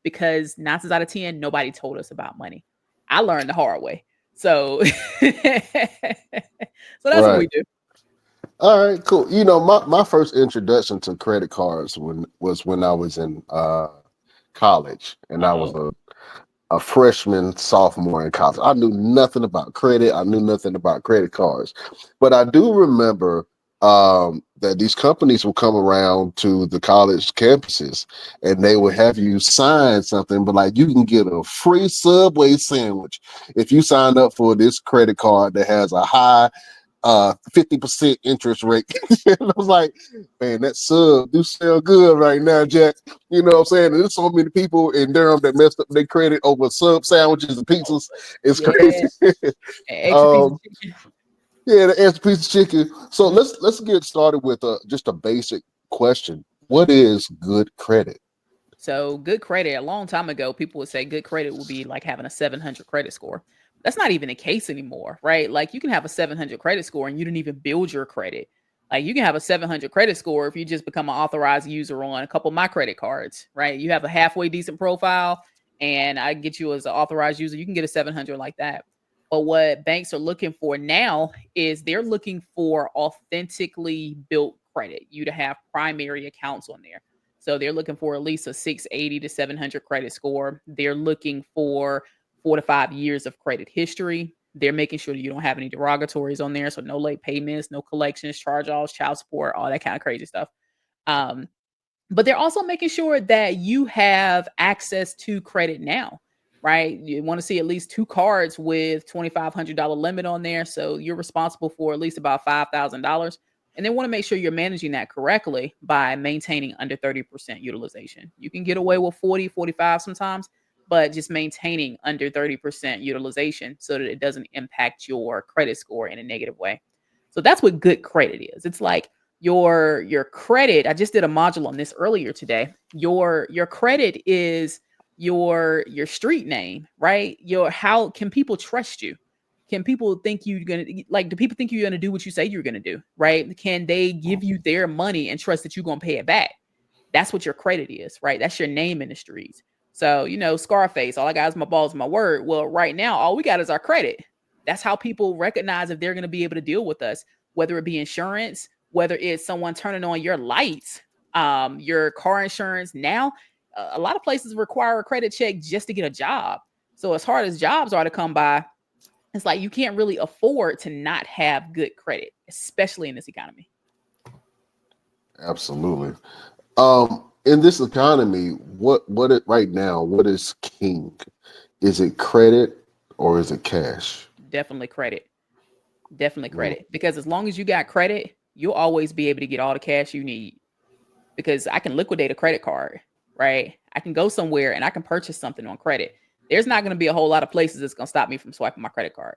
because 9 times out of 10, nobody told us about money. I learned the hard way. So, so that's what Right. we do. All right, cool. You know, my first introduction to credit cards when I was in college, and I was Uh-oh. a freshman, sophomore in college. I knew nothing about credit. I knew nothing about credit cards, but I do remember that these companies will come around to the college campuses and they will have you sign something, but like you can get a free Subway sandwich if you sign up for this credit card that has a high 50% interest rate. And I was like, man, that sub do sell good right now, Jack. You know what I'm saying? And there's so many people in Durham that messed up their credit over sub sandwiches and pizzas. It's Yeah. crazy. An extra piece of um, chicken. yeah, the extra piece of chicken. So Mhm. let's get started with just a basic question. What is good credit? So good credit, a long time ago, people would say good credit would be like having a 700 credit score. That's not even the case anymore, right? Like you can have a 700 credit score and you didn't even build your credit. Like you can have a 700 credit score if you just become an authorized user on a couple of my credit cards, right? You have a halfway decent profile and I get you as an authorized user, you can get a 700 like that. But what banks are looking for now is they're looking for authentically built credit, you to have primary accounts on there. So they're looking for at least a 680 to 700 credit score. They're looking for 4 to 5 years of credit history. They're making sure that you don't have any derogatories on there. So no late payments, no collections, charge offs, child support, all that kind of crazy stuff. Um, but they're also making sure that you have access to credit now, right? You want to see at least two cards with $2,500 limit on there. So you're responsible for at least about $5,000. And they want to make sure you're managing that correctly by maintaining under 30% utilization. You can get away with 40, 45 sometimes, but just maintaining under 30% utilization so that it doesn't impact your credit score in a negative way. So that's what good credit is. It's like your credit. I just did a module on this earlier today. Your credit is your street name, right? Your how can people trust you? Can people think you're gonna like? Do people think you're gonna do what you say you're gonna do? Right? Can they give you their money and trust that you're gonna pay it back? That's what your credit is, right? That's your name in the streets. So, Scarface, all I got is my balls and my word. Well, right now, all we got is our credit. That's how people recognize if they're going to be able to deal with us, whether it be insurance, whether it's someone turning on your lights, your car insurance. Now, a lot of places require a credit check just to get a job. So, as hard as jobs are to come by, it's like you can't really afford to not have good credit, especially in this economy. Absolutely. In this economy, what is king? Is it credit or is it cash? Definitely credit. Definitely Mm, credit. Because as long as you got credit, you'll always be able to get all the cash you need. Because I can liquidate a credit card, right? I can go somewhere and I can purchase something on credit. There's not going to be a whole lot of places that's going to stop me from swiping my credit card.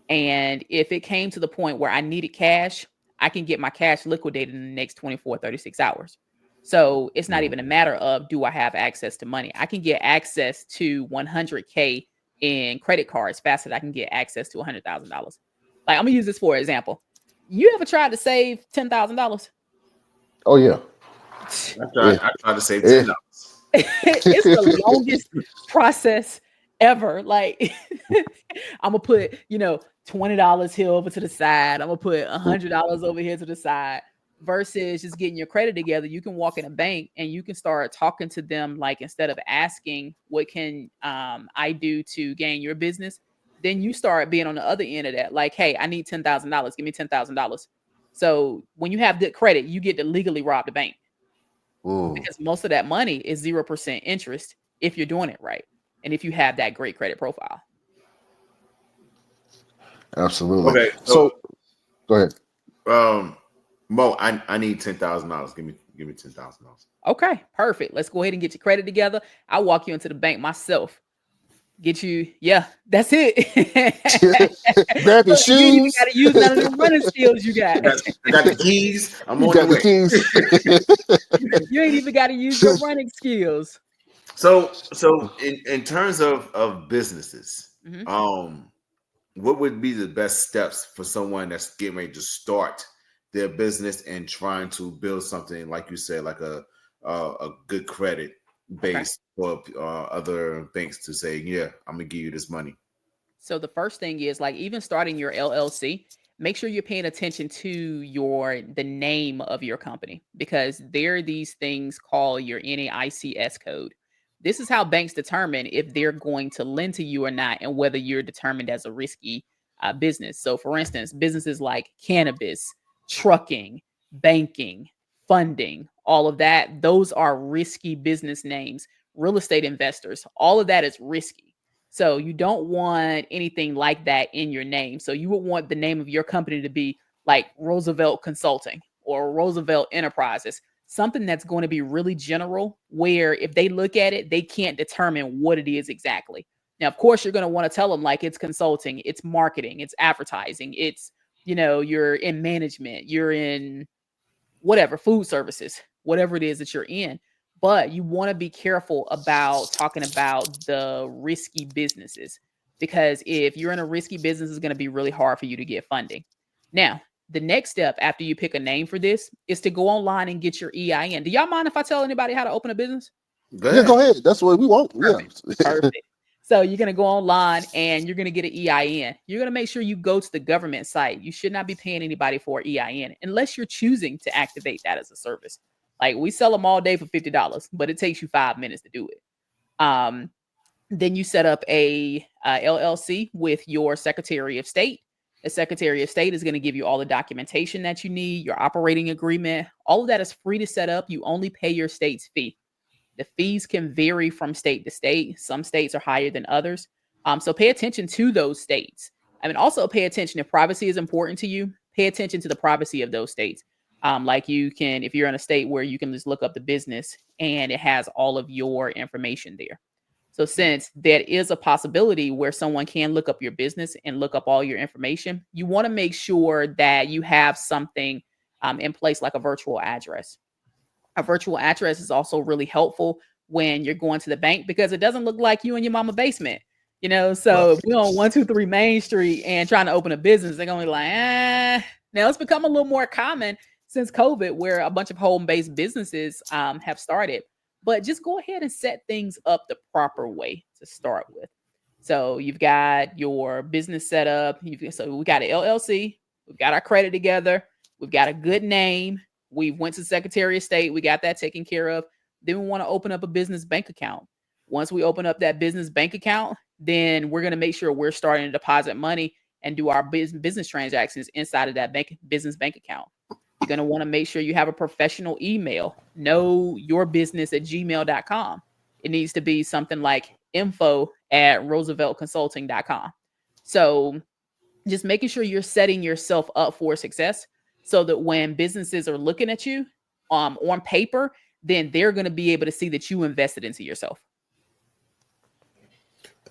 And if it came to the point where I needed cash, I can get my cash liquidated in the next 24, 36 hours. So it's not mm. even a matter of do I have access to money? I can get access to 100K in credit cards faster than I can get access to $100,000. Like I'm gonna use this for example. You ever tried to save $10,000? Oh yeah. Yeah. I tried to save Yeah. $10. It's the longest process ever. Like I'm gonna put, $20 here over to the side. I'm gonna put $100 over here to the side. Versus just getting your credit together, you can walk in a bank and you can start talking to them. Like instead of asking, "What can I do to gain your business?" Then you start being on the other end of that. Like, "Hey, I need $10,000. Give me $10,000." So when you have good credit, you get to legally rob the bank Mm, because most of that money is 0% interest if you're doing it right. And if you have that great credit profile. absolutely. Okay, So so go ahead. um, Mo, I need $10,000. Give me $10,000. Okay, perfect. Let's go ahead and get your credit together. I'll walk you into the bank myself. Get you, yeah, that's it. Grab your Look, you ain't even shoes. got to use none of the running skills you got. I got the keys. I'm You on the got the way. keys. You ain't even got to use your running skills. So in terms of businesses, Mhm. um, what would be the best steps for someone that's getting ready to start their business and trying to build something like you said, like a good credit? Okay. base for other banks to say, yeah, I'm gonna give you this money? So the first thing is like even starting your LLC, make sure you're paying attention to the name of your company because there are these things called your NAICS code. This is how banks determine if they're going to lend to you or not and whether you're determined as a risky business. So for instance, businesses like cannabis, trucking, banking, funding, all of that, those are risky business names. Real estate investors, all of that is risky. So you don't want anything like that in your name. So you would want the name of your company to be like Roosevelt Consulting or Roosevelt Enterprises, something that's going to be really general where if they look at it, they can't determine what it is exactly. Now, of course, you're going to want to tell them like it's consulting, it's marketing, it's advertising, it's, you're in management, you're in whatever, food services, whatever it is that you're in. But you want to be careful about talking about the risky businesses because if you're in a risky business, it's going to be really hard for you to get funding. Now, the next step after you pick a name for this is to go online and get your EIN. Do y'all mind if I tell anybody how to open a business? Go Yeah, ahead. go ahead. That's what we want. Yeah. Perfect. Perfect. So you're going to go online and you're going to get an EIN. You're going to make sure you go to the government site. You should not be paying anybody for an EIN unless you're choosing to activate that as a service. Like we sell them all day for $50, but it takes you 5 minutes to do it. Um, then you set up a LLC with your Secretary of State. The Secretary of State is going to give you all the documentation that you need, your operating agreement. All of that is free to set up. You only pay your state's fee. The fees can vary from state to state. Some states are higher than others. So pay attention to those states. I mean, also pay attention if privacy is important to you. Pay attention to the privacy of those states. Like you can, if you're in a state where you can just look up the business and it has all of your information there. So since there is a possibility where someone can look up your business and look up all your information, you want to make sure that you have something in place like a virtual address. A virtual address is also really helpful when you're going to the bank because it doesn't look like you in your mama basement. Right. So if we're on 123 Main Street and trying to open a business, they're gonna be like, Now it's become a little more common since COVID, where a bunch of home-based businesses have started. But just go ahead and set things up the proper way to start with. So you've got your business set up. So we got an LLC. We've got our credit together. We've got a good name. We went to Secretary of State. We got that taken care of. Then we want to open up a business bank account. Once we open up that business bank account, then we're going to make sure we're starting to deposit money and do our business transactions inside of that business bank account. You're going to want to make sure you have a professional email. Know your business at gmail.com. It needs to be something like info@rooseveltconsulting.com. So just making sure you're setting yourself up for success so that when businesses are looking at you on paper, then they're going to be able to see that you invested into yourself.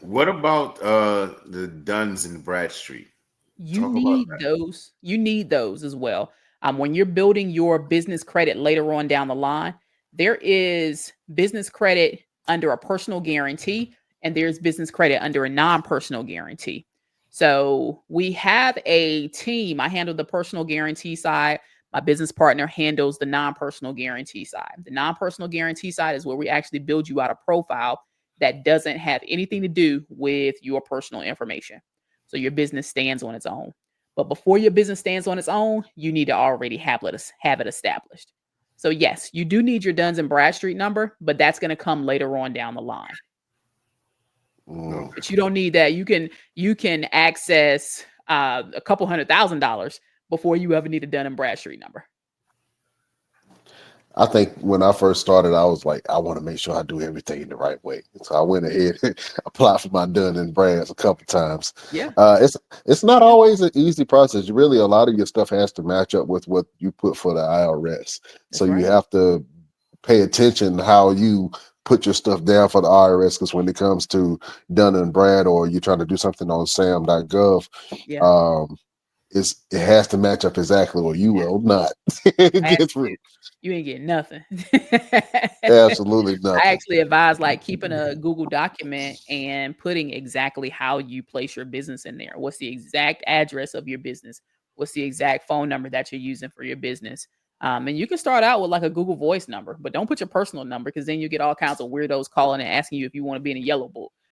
What about the Duns and Bradstreet? You Talk about need those. You need those as well. When you're building your business credit later on down the line, there is business credit under a personal guarantee, and there's business credit under a non-personal guarantee. So we have a team. I handle the personal guarantee side. My business partner handles the non-personal guarantee side. The non-personal guarantee side is where we actually build you out a profile that doesn't have anything to do with your personal information. So your business stands on its own. But before your business stands on its own, you need to already have it established. So yes, you do need your Duns and Bradstreet number, but that's going to come later on down the line. Mm. But you don't need that. You can access a couple $100,000 before you ever need a Dun and Bradstreet number. I think when I first started, I was like, I want to make sure I do everything the right way. So I went ahead and applied for my Dun and Brads a couple times. Yeah. It's not always an easy process. Really, a lot of your stuff has to match up with what you put for the IRS. That's So you right. have to pay attention how you put your stuff down for the IRS, because when it comes to Dun and Brad, or you're trying to do something on sam.gov, Yeah. um, it has to match up exactly, or you will not get through. You ain't getting nothing. Absolutely I nothing. actually advise like keeping a Google document and putting exactly how you place your business in there. What's the exact address of your business? What's the exact phone number that you're using for your business? And you can start out with like a Google Voice number, but don't put your personal number because then you get all kinds of weirdos calling and asking you if you want to be in a yellow book.